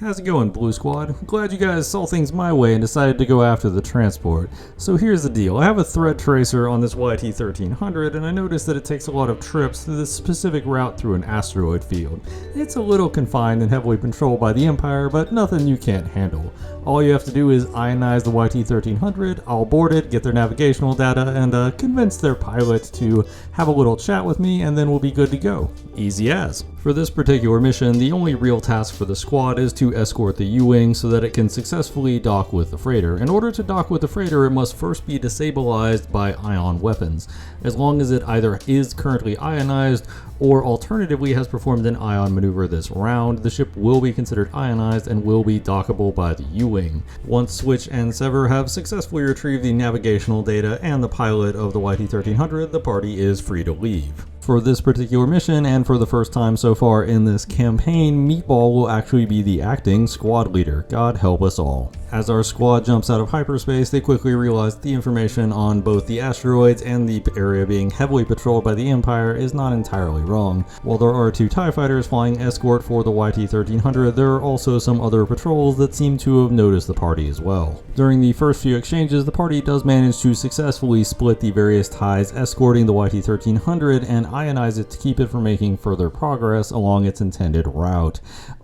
How's it going, Blue Squad? Glad you guys saw things my way and decided to go after the transport. So here's the deal. I have a thread tracer on this YT-1300 and I noticed that it takes a lot of trips through this specific route through an asteroid field. It's a little confined and heavily patrolled by the Empire, but nothing you can't handle. All you have to do is ionize the YT-1300, I'll board it, get their navigational data, and convince their pilot to have a little chat with me, and then we'll be good to go. Easy as. For this particular mission, the only real task for the squad is to escort the U-Wing so that it can successfully dock with the freighter. In order to dock with the freighter, it must first be destabilized by ion weapons. As long as it either is currently ionized or alternatively has performed an ion maneuver this round, the ship will be considered ionized and will be dockable by the U-Wing. Once Switch and Sever have successfully retrieved the navigational data and the pilot of the YT-1300, the party is free to leave. For this particular mission, and for the first time so far in this campaign, Meatball will actually be the acting squad leader. God help us all. As our squad jumps out of hyperspace, they quickly realize the information on both the asteroids and the area being heavily patrolled by the Empire is not entirely wrong. While there are 2 TIE fighters flying escort for the YT-1300, there are also some other patrols that seem to have noticed the party as well. During the first few exchanges, the party does manage to successfully split the various TIEs escorting the YT-1300 and ionize it to keep it from making further progress along its intended route.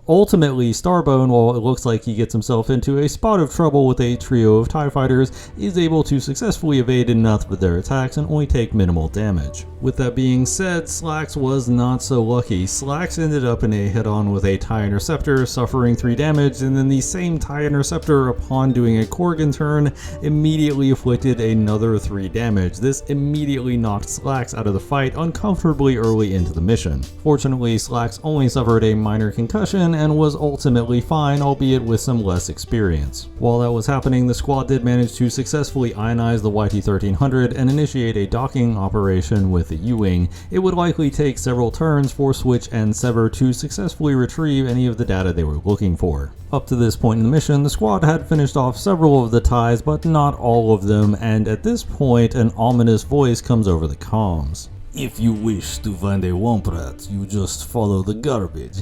Ultimately, Starbone, while it looks like he gets himself into a spot of trouble with a trio of TIE fighters, is able to successfully evade enough of their attacks and only take minimal damage. With that being said, Slacks was not so lucky. Slacks ended up in a head-on with a TIE Interceptor, suffering 3 damage, and then the same TIE Interceptor, upon doing a Korrigan turn, immediately inflicted another 3 damage. This immediately knocked Slacks out of the fight uncomfortably early into the mission. Fortunately, Slacks only suffered a minor concussion and was ultimately fine, albeit with some less experience. While that was happening, the squad did manage to successfully ionize the YT-1300 and initiate a docking operation with the U-Wing. It would likely take several turns for Switch and Sever to successfully retrieve any of the data they were looking for. Up to this point in the mission, the squad had finished off several of the TIEs, but not all of them, and at this point, an ominous voice comes over the comms. If you wish to find a womp rat, you just follow the garbage.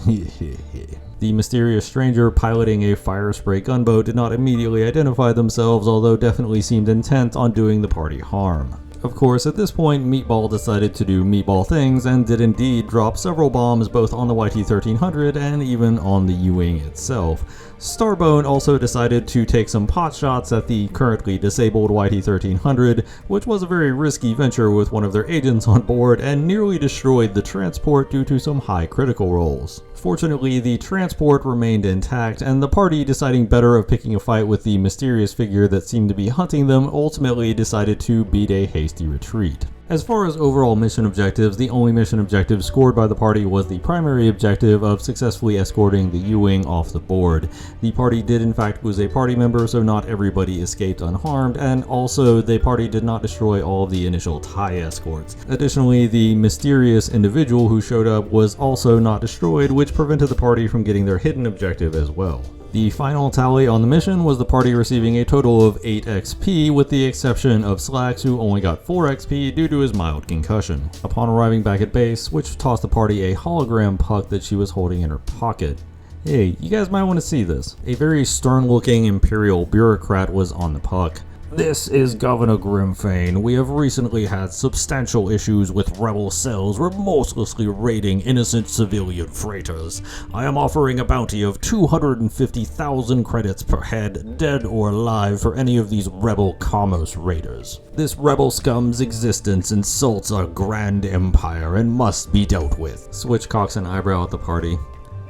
The mysterious stranger piloting a fire spray gunboat did not immediately identify themselves, although definitely seemed intent on doing the party harm. Of course, at this point, Meatball decided to do meatball things and did indeed drop several bombs both on the YT-1300 and even on the U-Wing itself. Starbone also decided to take some pot shots at the currently disabled YT-1300, which was a very risky venture with one of their agents on board, and nearly destroyed the transport due to some high critical rolls. Fortunately, the transport remained intact, and the party, deciding better of picking a fight with the mysterious figure that seemed to be hunting them, ultimately decided to beat a hasty retreat. As far as overall mission objectives, the only mission objective scored by the party was the primary objective of successfully escorting the U-Wing off the board. The party did in fact lose a party member, so not everybody escaped unharmed, and also the party did not destroy all of the initial TIE escorts. Additionally, the mysterious individual who showed up was also not destroyed, which prevented the party from getting their hidden objective as well. The final tally on the mission was the party receiving a total of 8 XP, with the exception of Slacks, who only got 4 XP due to his mild concussion. Upon arriving back at base, Switch tossed the party a hologram puck that she was holding in her pocket. Hey, you guys might want to see this. A very stern-looking Imperial bureaucrat was on the puck. This is Governor Grimfane. We have recently had substantial issues with rebel cells remorselessly raiding innocent civilian freighters. I am offering a bounty of 250,000 credits per head, dead or alive, for any of these rebel commerce raiders. This rebel scum's existence insults our grand empire and must be dealt with. Switch cocks an eyebrow at the party.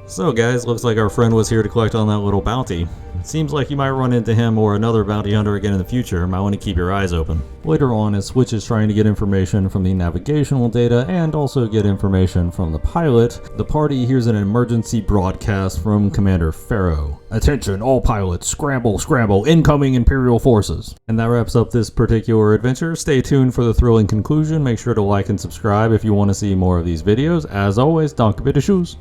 So guys, looks like our friend was here to collect on that little bounty. Seems like you might run into him or another bounty hunter again in the future. Might want to keep your eyes open. Later on, as Switch is trying to get information from the navigational data and also get information from the pilot, the party hears an emergency broadcast from Commander Pharaoh. Attention, all pilots, scramble, scramble, incoming Imperial forces. And that wraps up this particular adventure. Stay tuned for the thrilling conclusion. Make sure to like and subscribe if you want to see more of these videos. As always, danke bitte, tschüss.